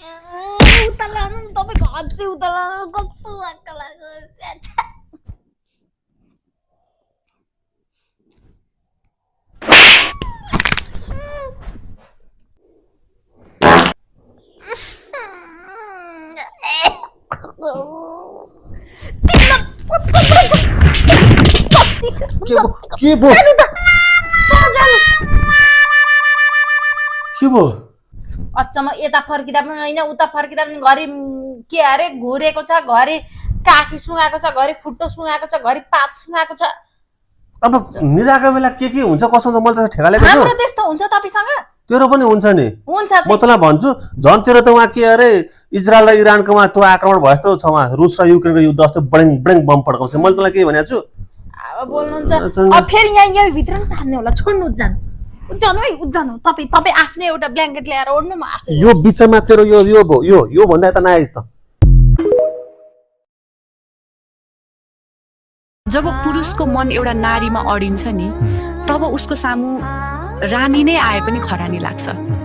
उता लानु तपाईको अझै उता लानु कस्तो वाक्क लाग्यो के भयो अचम्म यता फर्किँदा पनि होइन उता फर्किँदा पनि घरि के अरे घुरेको छ घरि काखी सुँगाएको छ घरि खुट्टो सुँगाएको छ घरि पात सुँगाएको छ अब निदाको बेला के हुन्छ कसो त मैले त ठेगालेको छु हाम्रो त्यस्तो हुन्छ तपाईसँग तेरो पनि हुन्छ नि हुन्छ म तँलाई भन्छु झन् तेरो त वहाँ के अरे इजरायल र इरानको त्यो आक्रमण भयो जस्तो छ वहाँ रुस र युक्रेनको युद्ध जस्तो बडेङ बडेङ बम पड्काउँछ मैले तँलाई के भनेको छु अब बोल्नुहुन्छ अब फेरि यहाँ भित्र नि तान्ने होला छोड्नु उज्जानु है उज्जानु तपाईँ आफ्नै एउटा ब्ल्याङ्केट ल्याएर ओड्नु म यो बिचमा तेरो यो भन्दा यता नआइज त जब पुरुषको मन एउटा नारीमा अडिन्छ नि तब उसको सामु रानी नै आए पनि खरानी लाग्छ